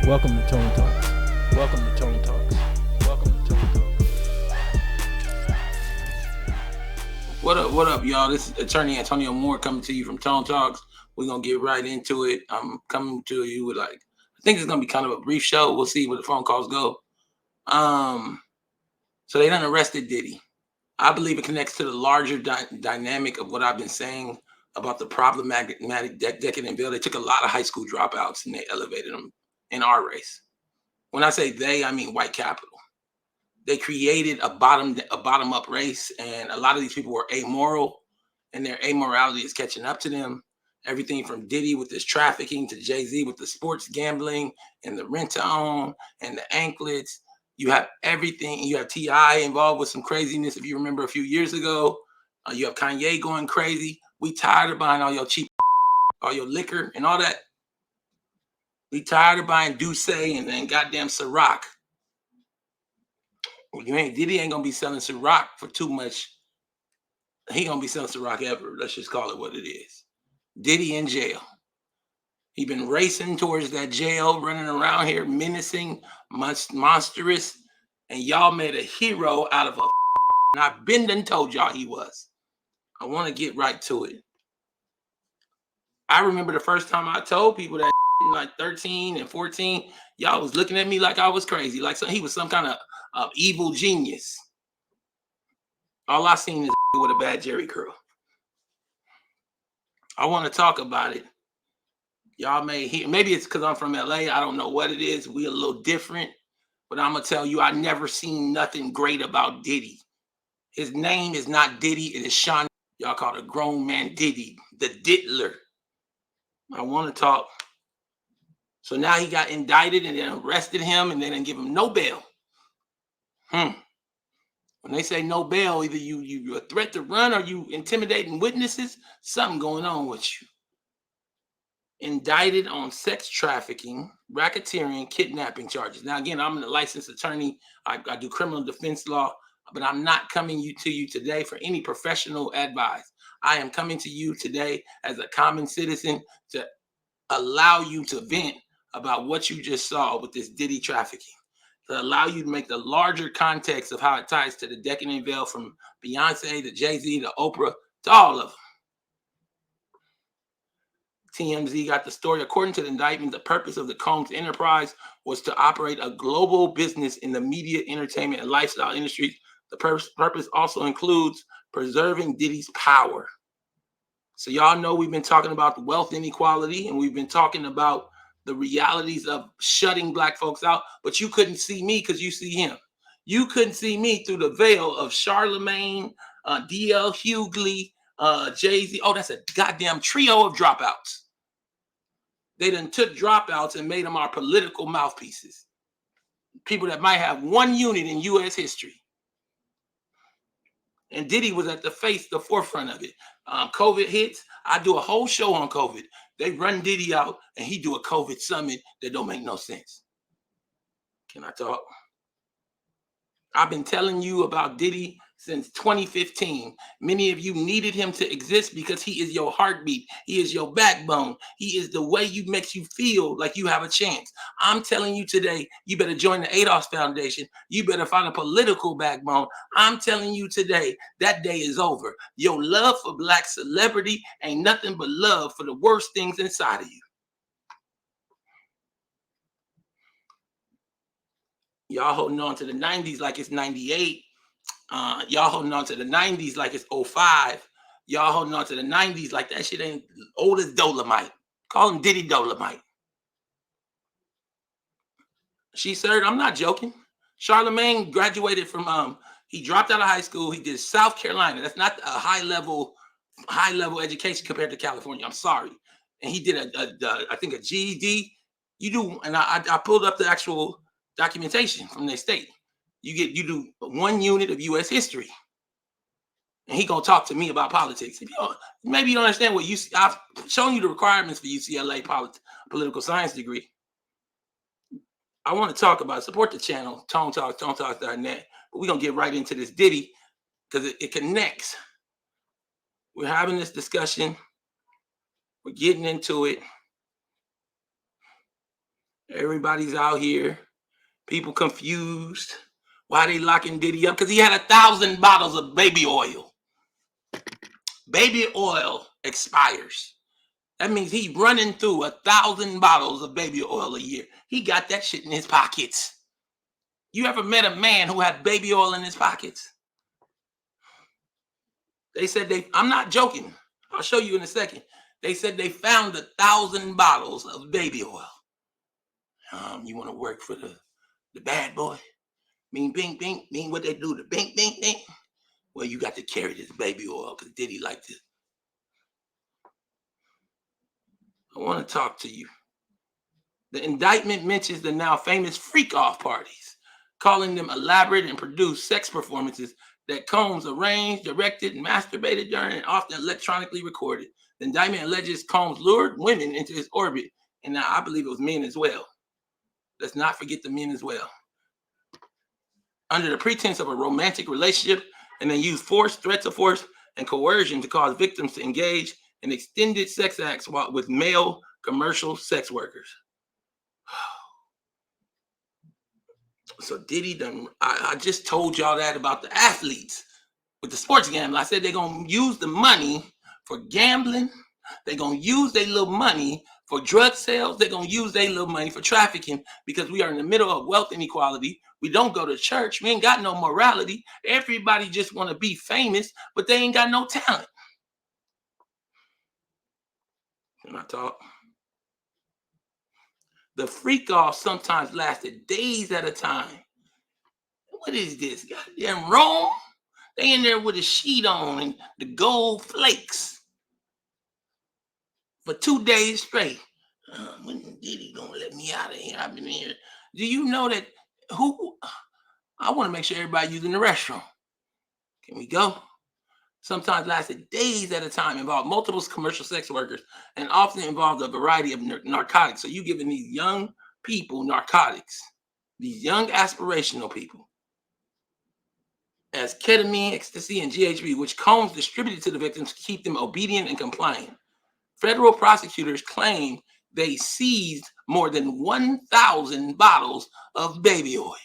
Welcome to Tone Talks. Welcome to Tone Talks. Welcome to Tone Talks. What up, y'all? This is Attorney Antonio Moore coming to you from Tone Talks. We're gonna get right into it. I'm coming to you with I think it's gonna be kind of a brief show. We'll see where the phone calls go. So they done arrested Diddy. I believe it connects to the larger dynamic of what I've been saying about the problematic decadent bill. They took a lot of high school dropouts and they elevated them in our race. When I say they, I mean white capital. They created a bottom up race, and a lot of these people were amoral, and their amorality is catching up to them. Everything from Diddy with this trafficking to Jay-Z with the sports gambling and the rent to own and the anklets. You have everything. You have T.I. involved with some craziness. If you remember a few years ago, you have Kanye going crazy. We tired of buying all your cheap, all your liquor and all that. We tired of buying Douce and then goddamn Ciroc. Diddy ain't gonna be selling Ciroc for too much. He gonna be selling Ciroc ever. Let's just call it what it is. Diddy in jail. He been racing towards that jail, running around here, menacing, monstrous, and y'all made a hero out of a. And I've been done told y'all he was. I want to get right to it. I remember the first time I told people that like 13 and 14, y'all was looking at me like I was crazy, like he was some kind of evil genius. All I seen is with a bad Jerry curl. I want to talk about it. Y'all may hear, maybe it's because I'm from LA. I don't know what it is. We a little different, but I'm gonna tell you, I never seen nothing great about Diddy. His name is not Diddy, it is Sean. Y'all call it a grown man Diddy, the diddler. I want to talk. So now he got indicted and then arrested him and they didn't give him no bail. When they say no bail, either you a threat to run or you intimidating witnesses, something going on with you. Indicted on sex trafficking, racketeering, kidnapping charges. Now, again, I'm a licensed attorney. I do criminal defense law, but I'm not coming to you today for any professional advice. I am coming to you today as a common citizen to allow you to vent about what you just saw with this Diddy trafficking, to allow you to make the larger context of how it ties to the decadent veil from Beyonce to Jay-Z to Oprah to all of them. TMZ got the story. According to the indictment, the purpose of the Combs enterprise was to operate a global business in the media, entertainment, and lifestyle industries. The purpose also includes preserving Diddy's power. So y'all know we've been talking about the wealth inequality, and we've been talking about the realities of shutting Black folks out, but you couldn't see me because you see him. You couldn't see me through the veil of Charlemagne, D.L. Hughley, Jay-Z. Oh, that's a goddamn trio of dropouts. They done took dropouts and made them our political mouthpieces. People that might have one unit in U.S. history. And Diddy was at the forefront of it. COVID hits. I do a whole show on COVID. They run Diddy out and he do a COVID summit that don't make no sense. Can I talk? I've been telling you about Diddy since 2015. Many of you needed him to exist because he is your heartbeat. He is your backbone. He is the way you makes you feel like you have a chance. I'm telling you today, you better join the ADOS Foundation. You better find a political backbone. I'm telling you today, that day is over. Your love for Black celebrity ain't nothing but love for the worst things inside of you. Y'all holding on to the 90s like it's 98. Y'all holding on to the 90s like it's 05. Y'all holding on to the 90s like that shit ain't old as Dolomite. Call him Diddy Dolomite. She said, I'm not joking. Charlemagne graduated from, he dropped out of high school. He did South Carolina. That's not a high level education compared to California. I'm sorry. And he did I think a GED. You do, and I pulled up the actual documentation from their state. You do 1 unit of U.S. history, and he gonna talk to me about politics. If maybe you don't understand what I've shown you the requirements for UCLA political science degree. I want to talk about support the channel, tonetalks.net. But we're gonna get right into this Diddy because it connects. We're having this discussion. We're getting into it. Everybody's out here. People confused. Why they locking Diddy up? Because he had 1,000 bottles of baby oil. Baby oil expires. That means he's running through 1,000 bottles of baby oil a year. He got that shit in his pockets. You ever met a man who had baby oil in his pockets? They said I'm not joking. I'll show you in a second. They said they found 1,000 bottles of baby oil. You want to work for the bad boy? Mean bing bing, mean what they do, the bing bing bing. Well, you got to carry this baby oil because Diddy liked it. I want to talk to you. The indictment mentions the now famous freak-off parties, calling them elaborate and produced sex performances that Combs arranged, directed, and masturbated during and often electronically recorded. The indictment alleges Combs lured women into his orbit, and now I believe it was men as well. Let's not forget the men as well. Under the pretense of a romantic relationship, and then used force, threats of force, and coercion to cause victims to engage in extended sex acts with male commercial sex workers. So Diddy done, I just told y'all that about the athletes with the sports gambling. I said they're going to use the money for gambling. They're going to use their little money for drug sales. They're going to use their little money for trafficking because we are in the middle of wealth inequality. We don't go to church. We ain't got no morality. Everybody just want to be famous, but they ain't got no talent. Can I talk? The freak off sometimes lasted days at a time. What is this? Goddamn Rome? They in there with a sheet on and the gold flakes for 2 days straight. When Diddy gonna let me out of here? I've been here. Do you know that I want to make sure everybody using the restroom. Can we go? Sometimes lasted days at a time, involved multiple commercial sex workers, and often involved a variety of narcotics. So you giving these young people narcotics, these young aspirational people, as ketamine, ecstasy, and GHB, which Combs distributed to the victims to keep them obedient and compliant. Federal prosecutors claim they seized more than 1,000 bottles of baby oil.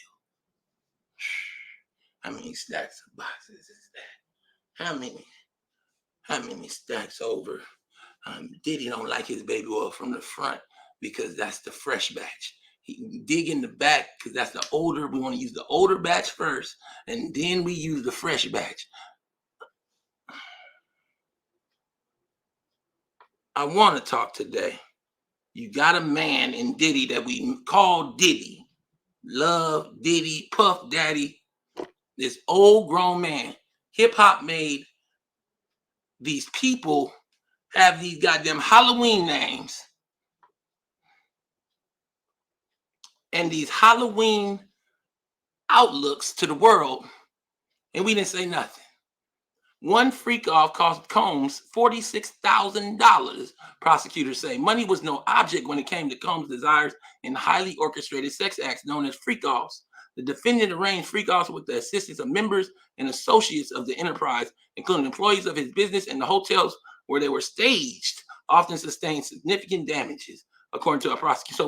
How many stacks of boxes is that? How many stacks over? Diddy don't like his baby oil from the front because that's the fresh batch. He dig in the back because that's the older. We want to use the older batch first, and then we use the fresh batch. I want to talk today. You got a man in Diddy that we call Diddy. Love Diddy, Puff Daddy. This old grown man. Hip hop made these people have these goddamn Halloween names. And these Halloween outlooks to the world. And we didn't say nothing. One freak off cost Combs $46,000, prosecutors say. Money was no object when it came to Combs' desires in highly orchestrated sex acts known as freak offs. The defendant arranged freak offs with the assistance of members and associates of the enterprise, including employees of his business and the hotels where they were staged, often sustained significant damages, according to a prosecutor.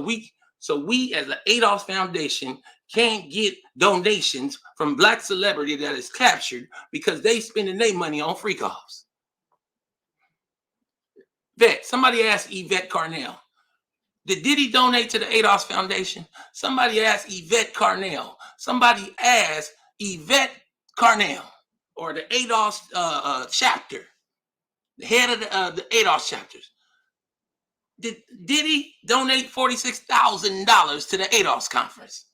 So we as the Adolph Foundation can't get donations from black celebrity that is captured because they spending their money on freak offs. Somebody asked Yvette Carnell, did Diddy donate to the Adolph Foundation? Somebody asked Yvette Carnell. Somebody asked Yvette Carnell or the Adolph chapter, the head of the Adolph chapters. Did Diddy donate $46,000 to the Adolph's conference?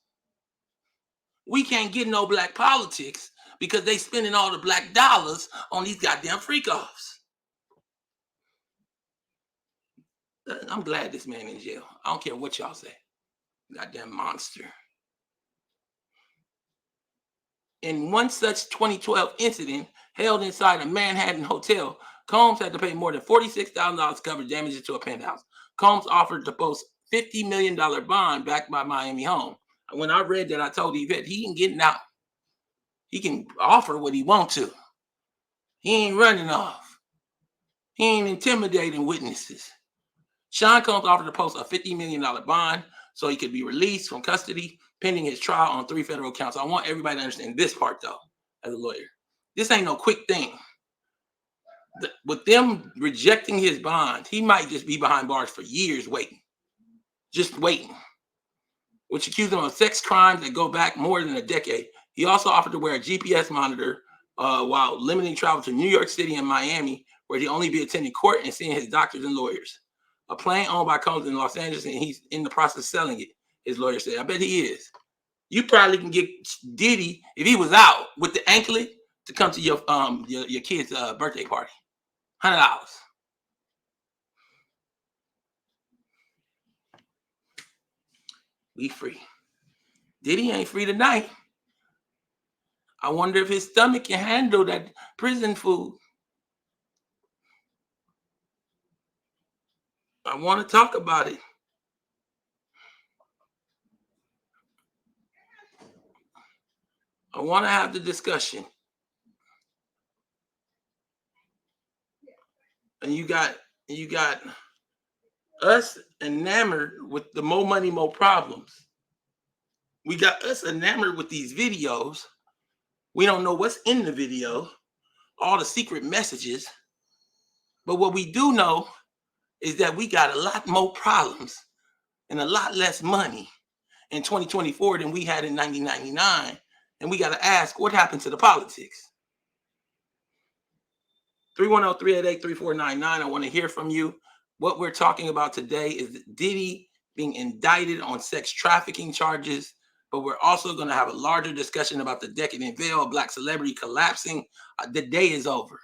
We can't get no black politics because they spending all the black dollars on these goddamn freak offs. I'm glad this man in jail. I don't care what y'all say. Goddamn monster. In one such 2012 incident held inside a Manhattan hotel, Combs had to pay more than $46,000 to cover damages to a penthouse. Combs offered to post $50 million bond backed by Miami Home. When I read that, I told Yvette, he ain't getting out. He can offer what he wants to. He ain't running off. He ain't intimidating witnesses. Sean Combs offered to post a $50 million bond so he could be released from custody pending his trial on 3 federal counts. I want everybody to understand this part, though, as a lawyer. This ain't no quick thing. With them rejecting his bond, he might just be behind bars for years waiting. Just waiting. Which accused him of sex crimes that go back more than a decade. He also offered to wear a GPS monitor while limiting travel to New York City and Miami, where he'd only be attending court and seeing his doctors and lawyers. A plane owned by Combs in Los Angeles, and he's in the process of selling it, his lawyer said. I bet he is. You probably can get Diddy, if he was out with the anklet, to come to your kid's birthday party. $100. We free. Diddy ain't free tonight. I wonder if his stomach can handle that prison food. I want to talk about it. I want to have the discussion. And you got us enamored with the more money, more problems. We got us enamored with these videos. We don't know what's in the video, all the secret messages. But what we do know is that we got a lot more problems and a lot less money in 2024 than we had in 1999. And we got to ask, what happened to the politics? 310-388-3499. I want to hear from you. What we're talking about today is Diddy being indicted on sex trafficking charges, but we're also going to have a larger discussion about the decadent veil of Black celebrity collapsing. The day is over.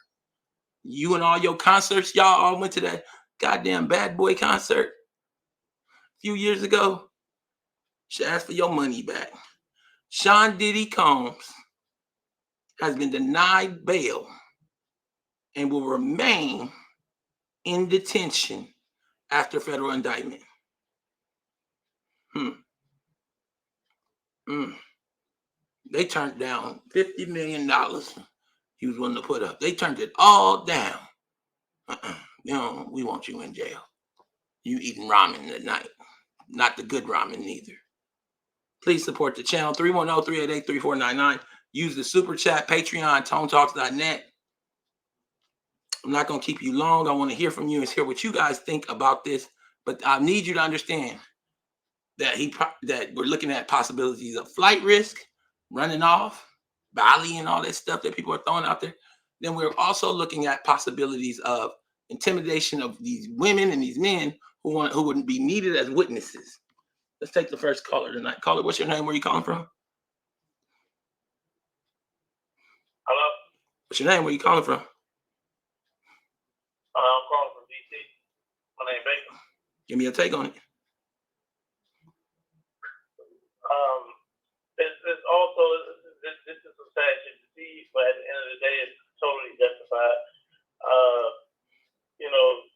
You and all your concerts, y'all all went to that goddamn Bad Boy concert a few years ago. Should ask for your money back. Sean Diddy Combs has been denied bail and will remain in detention after federal indictment. They turned down $50 million he was willing to put up. They turned it all down. We want you in jail. You eating ramen tonight. Not the good ramen either. Please support the channel. 310-388-3499. Use the super chat, Patreon, tonetalks.net. I'm not going to keep you long. I want to hear from you and hear what you guys think about this. But I need you to understand that we're looking at possibilities of flight risk, running off, Bali, and all that stuff that people are throwing out there. Then we're also looking at possibilities of intimidation of these women and these men who wouldn't be needed as witnesses. Let's take the first caller tonight. Caller, what's your name? Where are you calling from? Hello? What's your name? Where are you calling from? I'm calling from DC. My name is Baker. Give me a take on it. It's also, this is some sad shit to see, but at the end of the day, it's totally justified.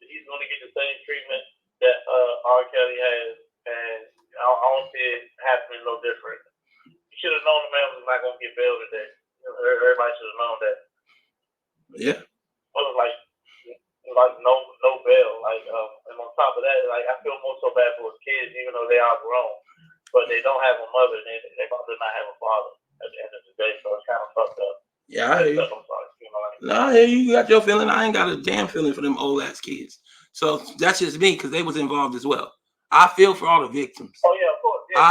He's going to get the same treatment that R. Kelly has, and I don't see it happening no different. You should have known the man was not going to get bail today. Everybody should have known that. Yeah. It was like no bail. And on top of that, I feel more so bad for his kids, even though they are grown, but they don't have a mother, and they probably not have a father at the end of the day. So it's kind of fucked up. Yeah, I hear you. No, I hear you. You got your feeling. I ain't got a damn feeling for them old ass kids. So that's just me, because they was involved as well. I feel for all the victims. Oh yeah, of course. Yeah,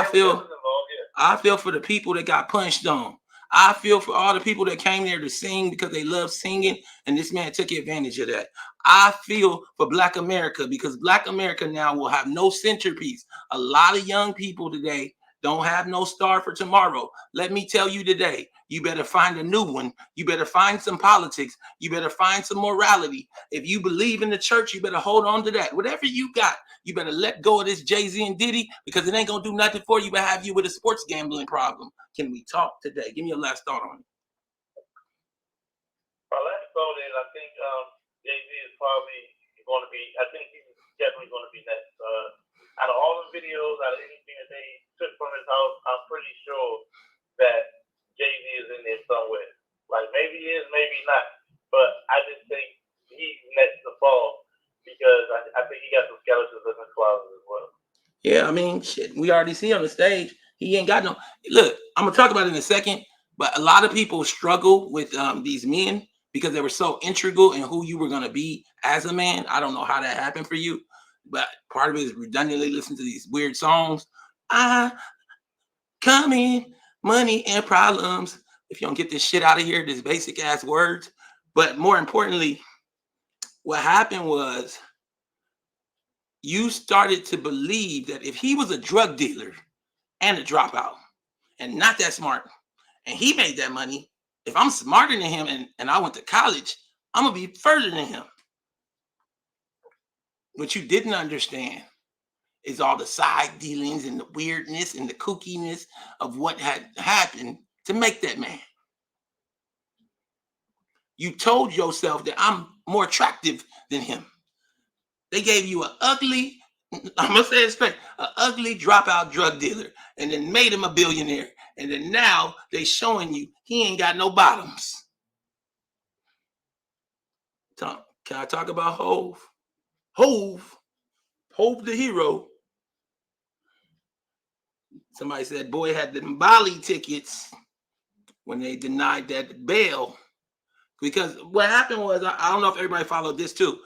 I feel for the people that got punched on. I feel for all the people that came there to sing because they love singing, and this man took advantage of that. I feel for Black America, because Black America now will have no centerpiece. A lot of young people today don't have no star for tomorrow. Let me tell you today, you better find a new one. You better find some politics. You better find some morality. If you believe in the church, you better hold on to that. Whatever you got, you better let go of this Jay-Z and Diddy, because it ain't going to do nothing for you but have you with a sports gambling problem. Can we talk today? Give me your last thought on it. My last thought is, I think Jay-Z is probably going to be, I think he's definitely going to be next. Out of all the videos, out of anything that they took from his house, I'm pretty sure that Jay-Z is in there somewhere. Like, maybe he is, maybe not. But I just think he's next to fall, because I think he got some skeletons in his closet as well. Yeah, I mean, shit, we already see on the stage. He ain't got no. Look, I'm gonna talk about it in a second, but a lot of people struggle with these men because they were so integral in who you were gonna be as a man. I don't know how that happened for you, but part of it is redundantly listening to these weird songs. I come in, money and problems. If you don't get this shit out of here, this basic ass words. But more importantly, what happened was you started to believe that if he was a drug dealer and a dropout and not that smart, and he made that money, if I'm smarter than him and I went to college, I'm gonna be further than him. What you didn't understand is all the side dealings and the weirdness and the kookiness of what had happened to make that man. You told yourself that I'm more attractive than him. They gave you an ugly, I'm gonna say it straight, an ugly dropout drug dealer, and then made him a billionaire. And then now they showing you he ain't got no bottoms. Can I talk about Hove? Hove the hero. Somebody said boy had the Bali tickets when they denied that bail. Because what happened was, I don't know if everybody followed this too.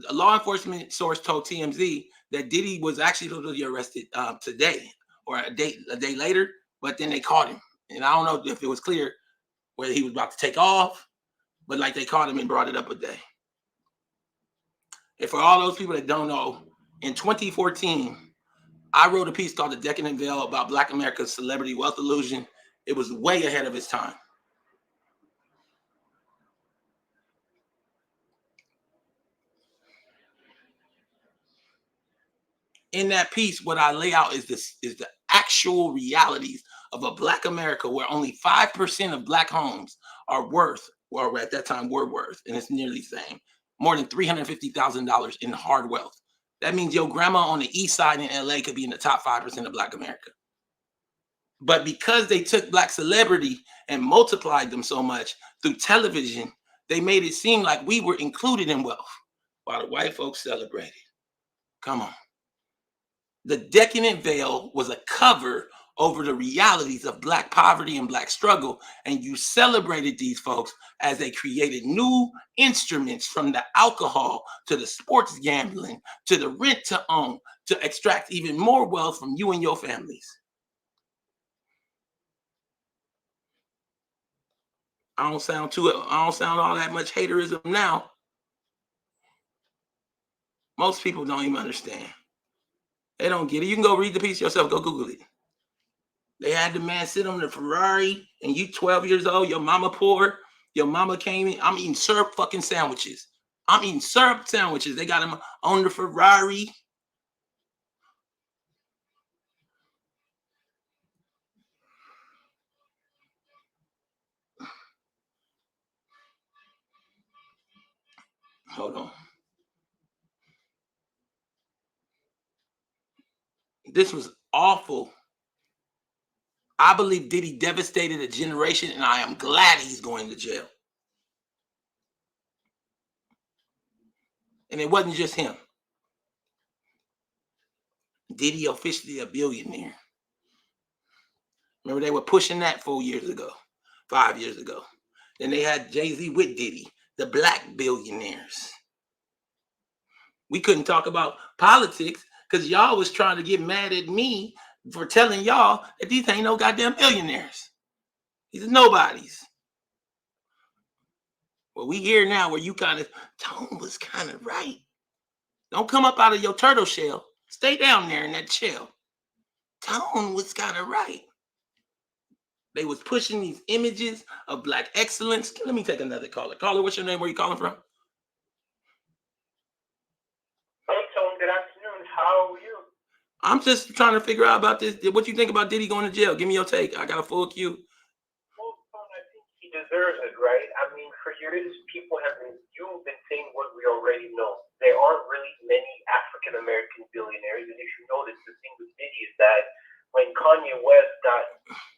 A law enforcement source told TMZ that Diddy was actually going to be arrested today or a day later, but then they caught him. And I don't know if it was clear whether he was about to take off, but like they caught him and brought it up a day. And for all those people that don't know, in 2014, I wrote a piece called The Decadent Veil about Black America's celebrity wealth illusion. It was way ahead of its time. In that piece, what I lay out is the actual realities of a Black America where only 5% of Black homes are worth, or at that time were worth, and it's nearly the same, more than $350,000 in hard wealth. That means your grandma on the east side in LA could be in the top 5% of Black America. But because they took Black celebrity and multiplied them so much through television, they made it seem like we were included in wealth while the white folks celebrated. Come on. The Decadent Veil was a cover over the realities of Black poverty and Black struggle, and you celebrated these folks as they created new instruments, from the alcohol to the sports gambling to the rent to own, to extract even more wealth from you and your families. I don't sound all that much haterism now. Most people don't even understand. They don't get it. You can go read the piece yourself. Go Google it. They had the man sit on the Ferrari, and you 12 years old, your mama poor, your mama came in. I'm eating syrup fucking sandwiches. I'm eating syrup sandwiches. They got him on the Ferrari. Hold on. This was awful. I believe Diddy devastated a generation, and I am glad he's going to jail. And it wasn't just him. Diddy officially a billionaire. Remember, they were pushing that 4 years ago, 5 years ago. Then they had Jay-Z with Diddy, the Black billionaires. We couldn't talk about politics because y'all was trying to get mad at me for telling y'all that these ain't no goddamn billionaires. These are nobodies. Well, we here now where you kind of, tone was kind of right. Don't come up out of your turtle shell. Stay down there in that shell. Tone was kind of right. They was pushing these images of Black excellence. Let me take another caller. Caller, what's your name? Where you calling from? Hey, Tone, good afternoon. How are you? I'm just trying to figure out about this. What you think about Diddy going to jail? Give me your take. I got a full queue. Well, Tone, I think he deserves it, right? I mean, for years, you've been saying what we already know. There aren't really many African American billionaires, and if you notice, the thing with Diddy is that when Kanye West got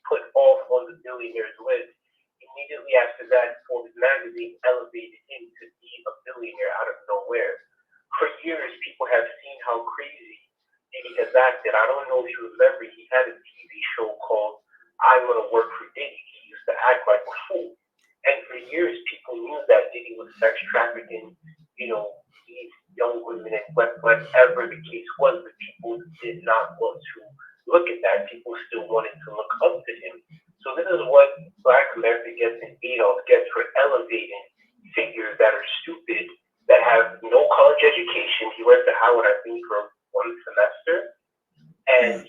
put off on the billionaires list, immediately after that, Forbes magazine elevated him to be a billionaire out of nowhere. For years, people have seen how crazy Diddy has acted. I don't know if you remember, he had a TV show called I Want to Work for Diddy. He used to act like a fool. And for years, people knew that Diddy was sex trafficking, these young women and whatever the case was, but people did not want to look at that. People still wanted to look up to him. So this is what Black America gets in Adolf gets for elevating figures that are stupid, that have no college education. He went to Howard, I think, for one semester. And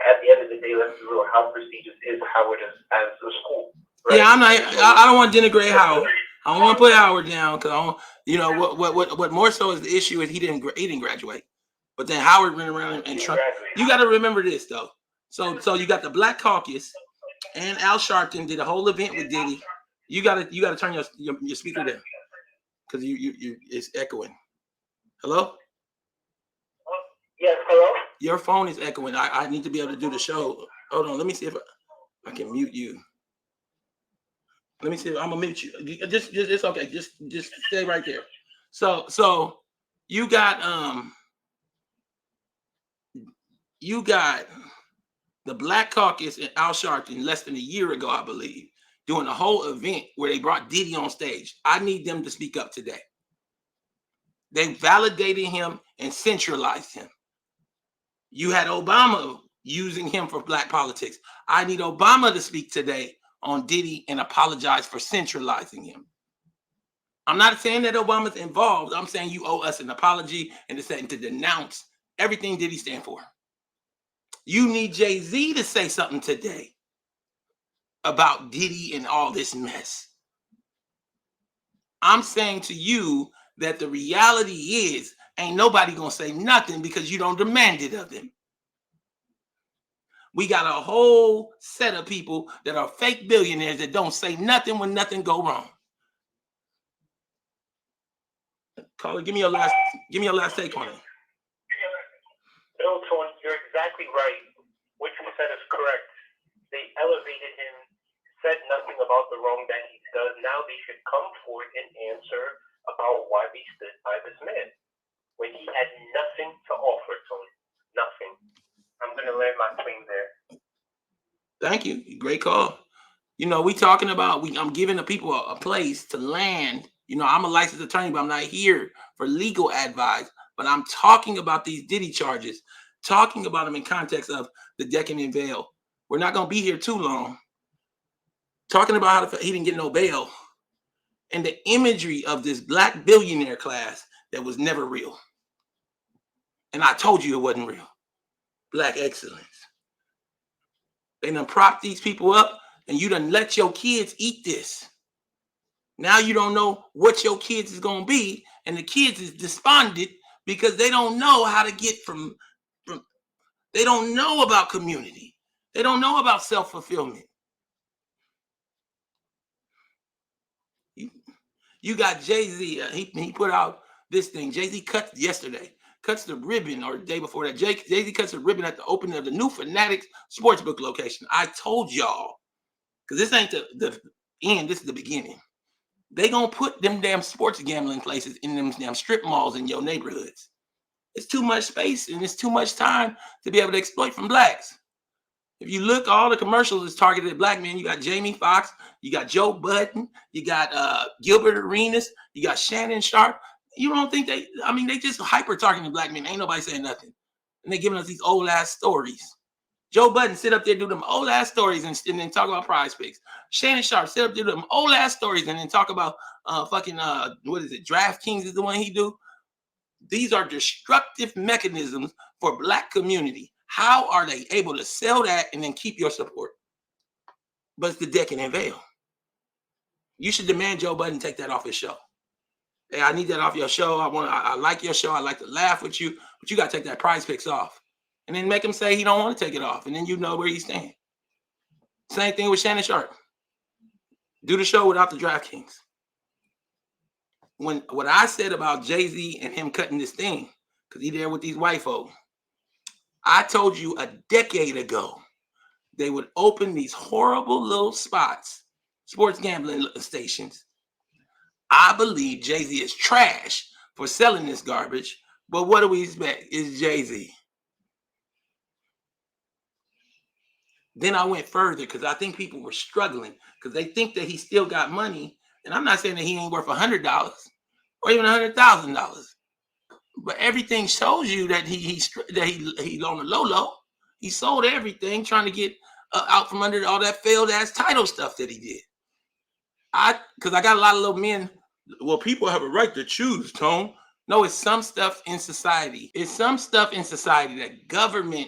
at the end of the day, let's be real, how prestigious is Howard as a school? Right? Yeah, I don't want to denigrate Howard. I don't want to put Howard down because I don't, what more so is the issue is he didn't graduate. But then Howard went around and Trump. You got to remember this though. So you got the Black Caucus and Al Sharpton did a whole event with Diddy. You gotta turn your speaker down because you it's echoing. Hello? Yes, hello? Your phone is echoing. I need to be able to do the show. Hold on, let me see if I can mute you. Let me see if I'm gonna mute you. Just it's okay. Just stay right there. So you got the Black Caucus and Al Sharpton less than a year ago, I believe, doing a whole event where they brought Diddy on stage. I need them to speak up today. They validated him and centralized him. You had Obama using him for Black politics. I need Obama to speak today on Diddy and apologize for centralizing him. I'm not saying that Obama's involved. I'm saying you owe us an apology and to denounce everything Diddy stand for. You need Jay-Z to say something today about Diddy and all this mess. I'm saying to you that the reality is ain't nobody gonna say nothing because you don't demand it of them. We got a whole set of people that are fake billionaires that don't say nothing when nothing go wrong. Caller, give me your last take on it. No, Tony, you're exactly right. What you said is correct. They elevated him, said nothing about the wrong that he does. Now they should come forward and answer about why they stood by this man when he had nothing to offer, Tony. Nothing. I'm gonna land my plane there. Thank you. Great call. We talking about I'm giving the people a place to land. I'm a licensed attorney, but I'm not here for legal advice. But I'm talking about these Diddy charges, talking about them in context of the Decadent veil. We're not going to be here too long. Talking about how he didn't get no bail and the imagery of this Black billionaire class that was never real. And I told you it wasn't real. Black excellence. They done prop these people up and you done let your kids eat this. Now you don't know what your kids is going to be. And the kids is despondent because they don't know how to get from they don't know about community. They don't know about self-fulfillment. You got Jay-Z. He put out this thing. Jay-Z cuts the ribbon, or the day before that. Jay-Z cuts the ribbon at the opening of the new Fanatics Sportsbook location. I told y'all, because this ain't the end, this is the beginning. They gonna put them damn sports gambling places in them damn strip malls in your neighborhoods. It's too much space and it's too much time to be able to exploit from Blacks. If you look, all the commercials is targeted at Black men. You got Jamie Foxx, you got Joe Budden, you got Gilbert Arenas, you got Shannon Sharp. You don't think they just hyper targeting Black men. Ain't nobody saying nothing. And they giving us these old ass stories. Joe Budden sit up there, do them old ass stories and then talk about prize picks. Shannon Sharp sit up there, do them old ass stories and then talk about DraftKings is the one he do. These are destructive mechanisms for Black community. How are they able to sell that and then keep your support? But it's the Decadent veil. You should demand Joe Budden take that off his show. Hey, I need that off your show. I like your show. I like to laugh with you, but you got to take that prize picks off. And then make him say he don't want to take it off. And then you know where he's standing. Same thing with Shannon Sharp. Do the show without the DraftKings. What I said about Jay-Z and him cutting this thing, because he there with these white folk, I told you a decade ago, they would open these horrible little spots, sports gambling stations. I believe Jay-Z is trash for selling this garbage, but what do we expect? It's Jay-Z. Then I went further because I think people were struggling because they think that he still got money. And I'm not saying that he ain't worth $100 or even $100,000, but everything shows you that he on the low. He sold everything trying to get out from under all that failed ass title stuff that he did. Because I got a lot of little men. Well, people have a right to choose, Tone. No, it's some stuff in society. It's some stuff in society that government,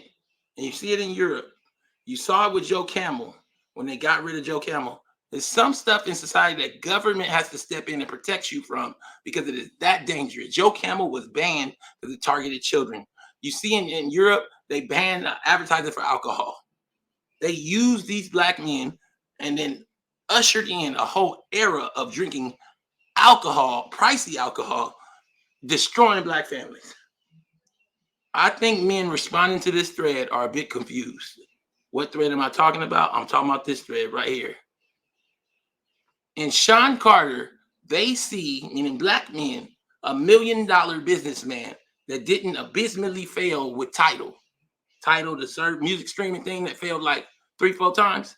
and you see it in Europe. You saw it with Joe Camel when they got rid of Joe Camel. There's some stuff in society that government has to step in and protect you from because it is that dangerous. Joe Camel was banned because it targeted children. You see in Europe, they banned advertising for alcohol. They used these black men and then ushered in a whole era of drinking alcohol, pricey alcohol, destroying black families. I think men responding to this thread are a bit confused. What thread am I talking about? I'm talking about this thread right here. In Sean Carter, they see, meaning black men, $1 million businessman that didn't abysmally fail with Tidal, the serve music streaming thing that failed like 3-4 times.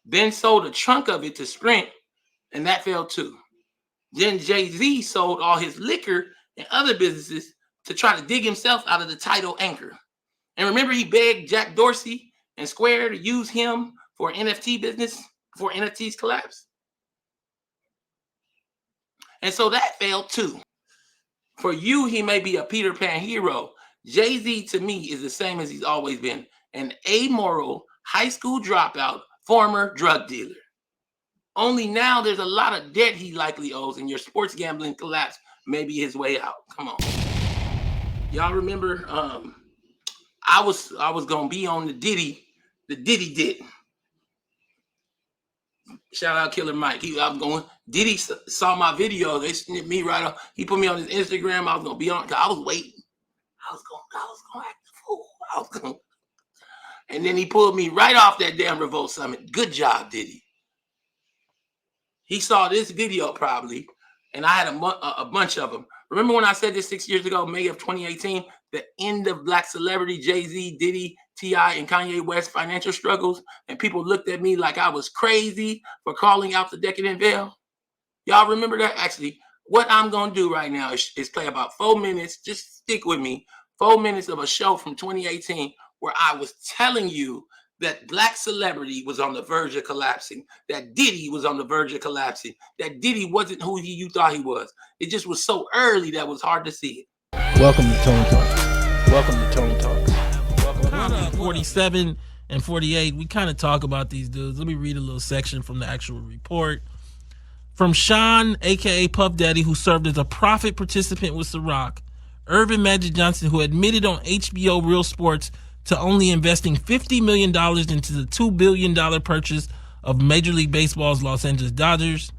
Then sold a chunk of it to Sprint, and that failed too. Then Jay-Z sold all his liquor and other businesses to try to dig himself out of the Tidal anchor. And remember, he begged Jack Dorsey and Square to use him for NFT business before NFTs collapsed. And so that failed too. For you, he may be a Peter Pan hero. Jay-Z to me is the same as he's always been, an amoral high school dropout, former drug dealer. Only now there's a lot of debt he likely owes, and your sports gambling collapse may be his way out. Come on. Y'all remember I was gonna be on the Diddy did. Shout out Killer Mike. Diddy saw my video. They snipped me right off. He put me on his Instagram. I was gonna be on. I was waiting. I was gonna act the fool. And then he pulled me right off that damn Revolt Summit. Good job, Diddy. He saw this video probably, and I had a bunch of them. Remember when I said this 6 years ago, May of 2018, the end of black celebrity, Jay-Z, Diddy, T.I., and Kanye West financial struggles, and people looked at me like I was crazy for calling out the Decadent Veil? Y'all remember that? Actually, what I'm going to do right now is play about 4 minutes. Just stick with me. 4 minutes of a show from 2018 where I was telling you that black celebrity was on the verge of collapsing, that Diddy was on the verge of collapsing, that Diddy wasn't who you thought he was. It just was so early that it was hard to see it. Welcome to Tone Talks. Welcome to Tone Talks. Welcome. 47 and 48, we kind of talk about these dudes. Let me read a little section from the actual report. From Sean, a.k.a. Puff Daddy, who served as a profit participant with Ciroc, Irvin Magic Johnson, who admitted on HBO Real Sports to only investing $50 million into the $2 billion purchase of Major League Baseball's Los Angeles Dodgers,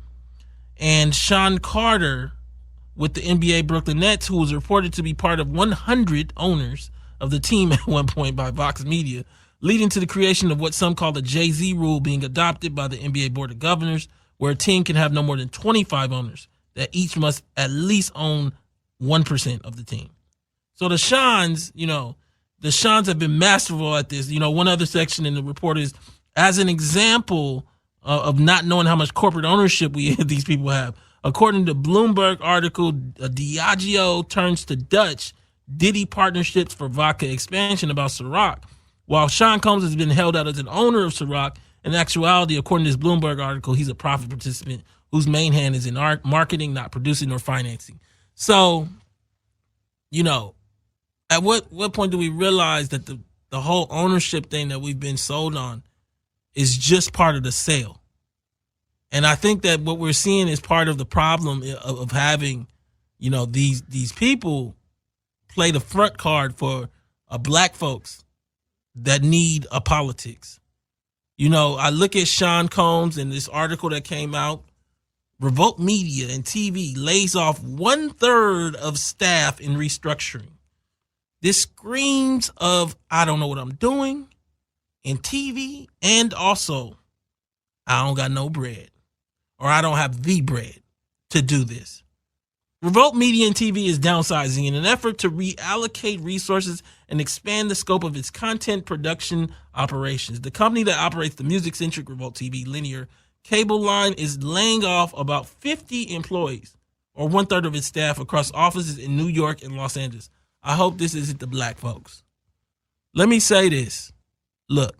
and Sean Carter with the NBA Brooklyn Nets, who was reported to be part of 100 owners of the team at one point by Vox Media, leading to the creation of what some call the Jay-Z rule being adopted by the NBA Board of Governors, where a team can have no more than 25 owners, that each must at least own 1% of the team. So the Seans, the Seans have been masterful at this. One other section in the report is, as an example of not knowing how much corporate ownership these people have. According to Bloomberg article, Diageo turns to Dutch Diddy partnerships for vodka expansion about Ciroc. While Sean Combs has been held out as an owner of Ciroc, in actuality, according to this Bloomberg article, he's a profit participant whose main hand is in marketing, not producing or financing. So, at what point do we realize that the whole ownership thing that we've been sold on is just part of the sale? And I think that what we're seeing is part of the problem of having, these people play the front card for black folks that need a politics. I look at Sean Combs and this article that came out. Revolt Media and TV lays off 1/3 of staff in restructuring. This screams of, I don't know what I'm doing in TV, and also I don't got no bread, or I don't have the bread to do this. Revolt Media and TV is downsizing in an effort to reallocate resources and expand the scope of its content production operations. The company that operates the music-centric Revolt TV linear cable line is laying off about 50 employees, or 1/3 of its staff, across offices in New York and Los Angeles. I hope this isn't the black folks. Let me say this. Look,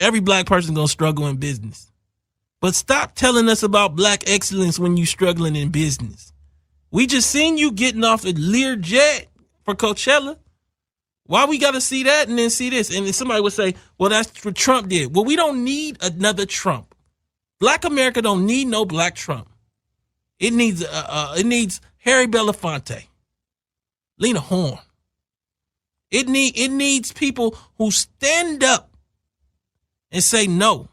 every black person gonna struggle in business. But stop telling us about black excellence when you struggling in business. We just seen you getting off the Lear jet for Coachella. Why we gotta see that and then see this? And then somebody would say, well, that's what Trump did. Well, we don't need another Trump. Black America don't need no black Trump. It needs Harry Belafonte, Lena Horne. It needs people who stand up and say, no,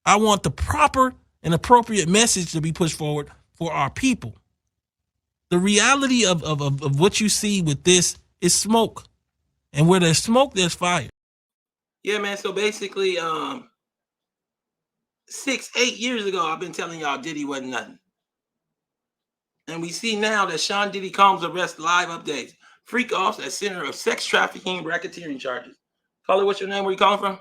I want the proper and appropriate message to be pushed forward for our people. The reality of what you see with this is smoke. And where there's smoke, there's fire. Yeah, man. So basically, 6-8 years ago, I've been telling y'all Diddy wasn't nothing. And we see now that Sean Diddy Combs arrest live updates. Freak offs at center of sex trafficking and racketeering charges. Caller, what's your name? Where you calling from?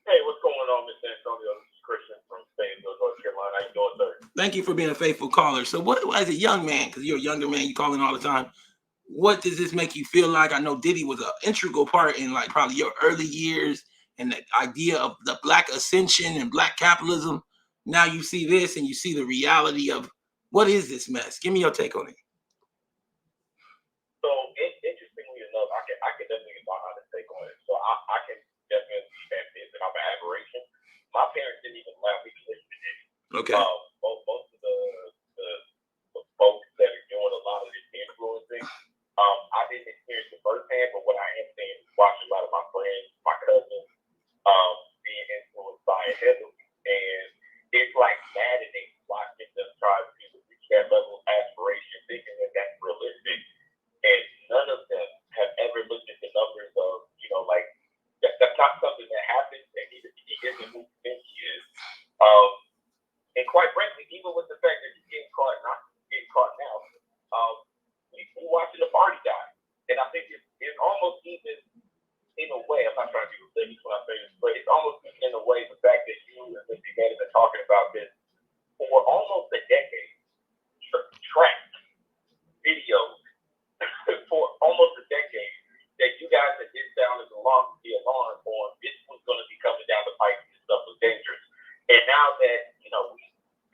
Hey, what's going on, Mr. Antonio? This is Christian from Fayetteville, North Carolina. How you doing, sir? Thank you for being a faithful caller. So what, as a young man, because you're a younger man, you calling all the time, what does this make you feel like? I know Diddy was an integral part in like probably your early years and the idea of the black ascension and black capitalism. Now you see this and you see the reality of what is this mess? Give me your take on it. So, interestingly enough, I can definitely get behind the take on it. So, I can definitely understand this, and I'm an aberration. My parents didn't even allow me to listen to Diddy. Okay. Most of the folks that are doing a lot of this influencing, I didn't experience it firsthand, but what I am saying is watching a lot of my friends, my cousins, being influenced by it heavily. And it's like maddening watching them try to reach that level of aspiration, thinking that that's realistic. And none of them have ever looked at the numbers of, like, that's not something that happens, and he isn't who he thinks he is. And quite frankly, even with the fact that he's getting caught, not getting caught now, we're watching the party die. And I think it's almost even, in a way, I'm not trying to be religious when I say this, but it's almost in a way the fact that you and Mr. Decadent have been talking about this for almost a decade, tracked videos for almost a decade, that you guys had this down as the alarm on this was going to be coming down the pipe, this stuff was dangerous. And now that, we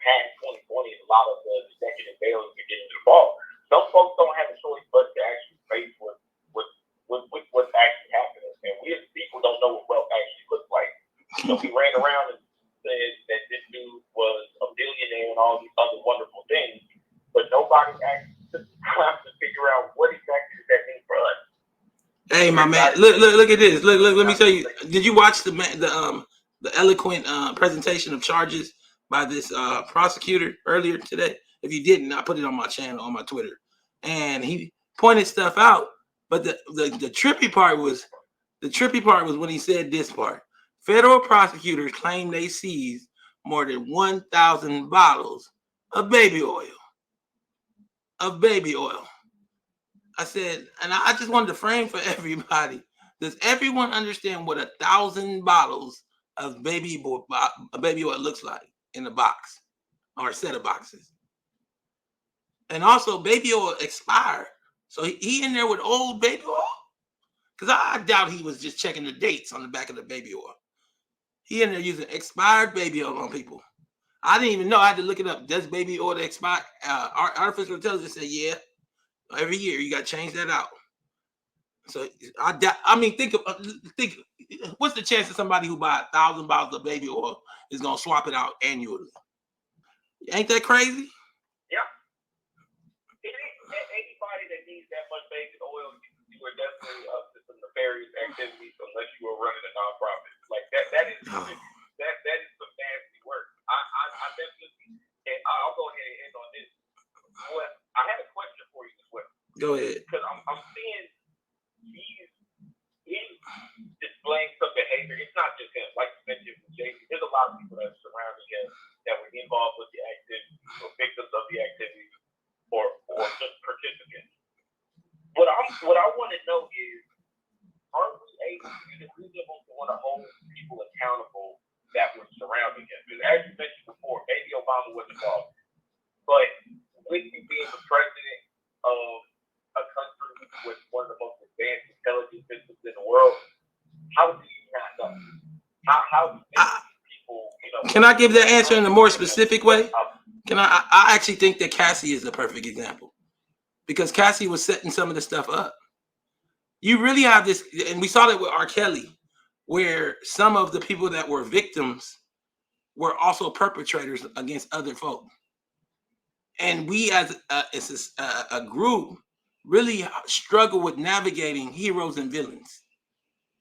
passed 2020 and a lot of the decadent veils are getting to the ball, some folks don't have a choice but to actually face what's actually happening. And we as people don't know what wealth actually looks like. We ran around and said that this dude was a billionaire and all these other wonderful things, but nobody actually took the time to figure out what exactly does that mean for us. Hey, my man, look at this. Look. Let me tell you. Did you watch the eloquent presentation of charges by this prosecutor earlier today? If you didn't, I put it on my channel, on my Twitter, and he pointed stuff out. But the trippy part was when he said this part. Federal prosecutors claim they seized more than 1,000 bottles of baby oil. I said, and I just wanted to frame for everybody. Does everyone understand what 1,000 bottles of baby oil looks like in a box or a set of boxes? And also, baby oil expired. So he in there with old baby oil? Because I doubt he was just checking the dates on the back of the baby oil. He in there using expired baby oil on people. I didn't even know. I had to look it up. Does baby oil expire? Artificial intelligence said, yeah. Every year you got to change that out. So think. What's the chance of somebody who buy 1,000 bottles of baby oil is gonna swap it out annually? Ain't that crazy? Yeah. Anybody that needs that much baby oil, you are definitely up to some nefarious activities unless you are running a nonprofit. Like that is some nasty work. I definitely, and I'll go ahead and end on this. Well, I have a question for you as well. Go ahead. Because I'm seeing he's displaying some behavior. It's not just him. Like you mentioned with Jay-Z, there's a lot of people that are surrounding him that were involved with the activity, or victims of the activity, or just participants. What I want to know is, reasonable to want to hold people accountable that were surrounding him. Because as you mentioned before, maybe Obama was involved, but with you being the president of a country with one of the most advanced intelligence systems in the world, how do you not know? How do people, Can I give that answer in a more specific way? I actually think that Cassie is the perfect example, because Cassie was setting some of the stuff up. You really have this, and we saw that with R. Kelly, where some of the people that were victims were also perpetrators against other folk. And we as a group really struggle with navigating heroes and villains.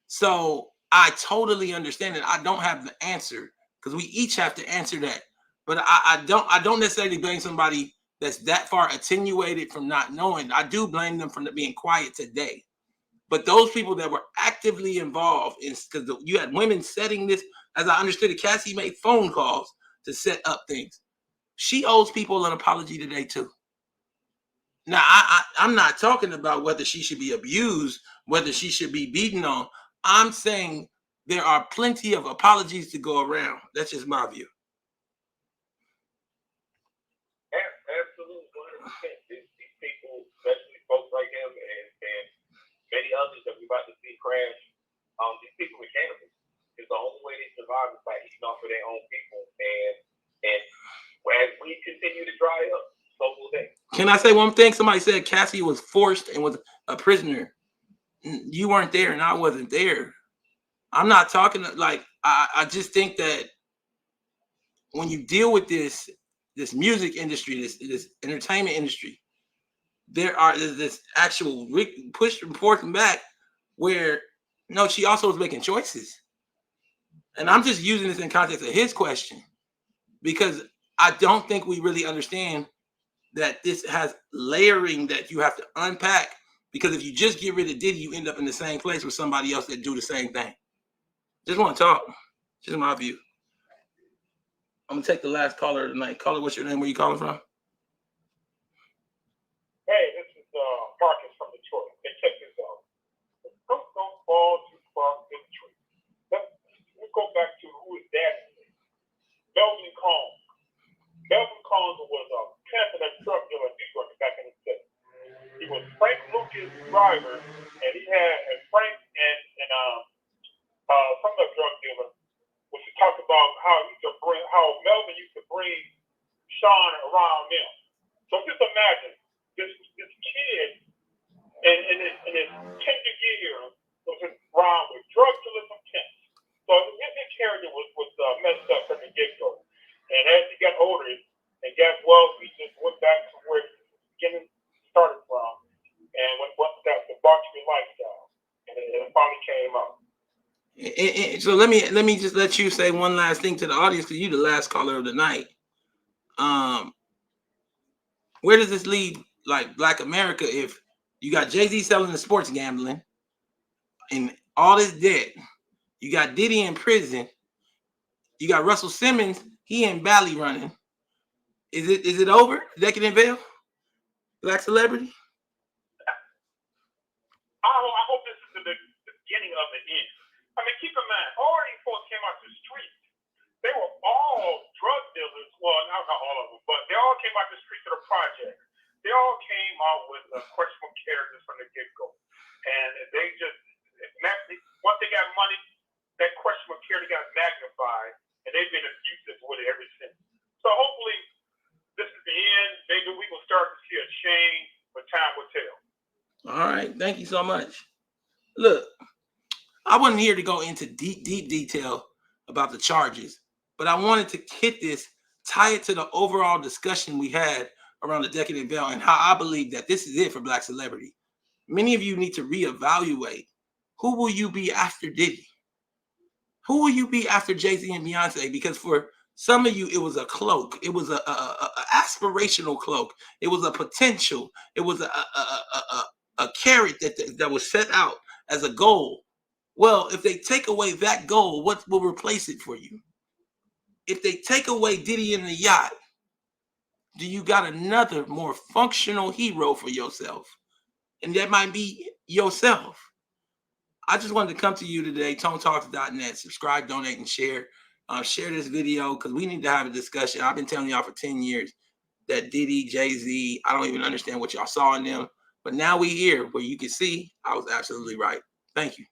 So I totally understand it. I don't have the answer, because we each have to answer that. But I don't necessarily blame somebody that's that far attenuated from not knowing. I do blame them for being quiet today. But those people that were actively involved, because you had women setting this, as I understood it, Cassie made phone calls to set up things. She owes people an apology today too. Now, I'm not talking about whether she should be abused, whether she should be beaten on. I'm saying there are plenty of apologies to go around. That's just my view. Absolutely, 100%. These people, especially folks like him and many others that we're about to see crash, these people are cannibals. It's the only way they survive is by eating off of their own people. And as we continue to dry up, so will they. Can I say one thing? Somebody said Cassie was forced and was a prisoner. You weren't there and I wasn't there. I'm not talking like, I just think that when you deal with this music industry, this entertainment industry, there's this actual push and forth and back where, no, she also was making choices. And I'm just using this in context of his question, because I don't think we really understand that this has layering that you have to unpack, because if you just get rid of Diddy, you end up in the same place with somebody else that do the same thing. Just want to talk. Just my view. I'm going to take the last caller tonight. Caller, what's your name? Where you calling from? Hey, this is Marcus from Detroit. Hey, check this out. Don't fall too far in the tree. Let's go back to who his dad is. Melvin Combs. Melvin Combs was a pimp and a drug dealer in New York back in the 70s. He was Frank Lucas' driver, and he had Frank and some other drug dealer, which he talked about how Melvin used to bring Sean around them. So just imagine this kid in his tender years was around with drug dealers and pimps. So his character was messed up from the get-go. And as he got older and got wealthy, he just went back to where the beginning started from and went that debauchery lifestyle. And it finally came out. So let me just let you say one last thing to the audience, because you're the last caller of the night. Where does this leave like Black America if you got Jay-Z selling the sports gambling and all this debt? You got Diddy in prison. You got Russell Simmons, he in Bally running. Is it over? Decadent Veil? Black celebrity? I hope this is the beginning of the end. I mean, keep in mind, all these folks came out the street. They were all drug dealers. Well, not all of them, but they all came out the street to the project. They all came out with questionable characters from the get-go. And they just, once they got money, that questionable character got magnified, and they've been abusive with it ever since. So hopefully, this is the end. Maybe we will start to see a change, but time will tell. All right. Thank you so much. Look, I wasn't here to go into deep detail about the charges, but I wanted to hit this, tie it to the overall discussion we had around the Decadent Veil and how I believe that this is it for Black celebrity. Many of you need to reevaluate. Who will you be after Diddy? Who will you be after Jay-Z and Beyonce? Because for some of you, it was a cloak. It was a aspirational cloak. It was a potential. It was a carrot that was set out as a goal. Well, if they take away that goal, what will replace it for you? If they take away Diddy and the yacht, do you got another more functional hero for yourself? And that might be yourself. I just wanted to come to you today, tonetalks.net. Subscribe, donate, and share. Share this video because we need to have a discussion. I've been telling y'all for 10 years that Diddy, Jay-Z, I don't even understand what y'all saw in them. But now we here where you can see I was absolutely right. Thank you.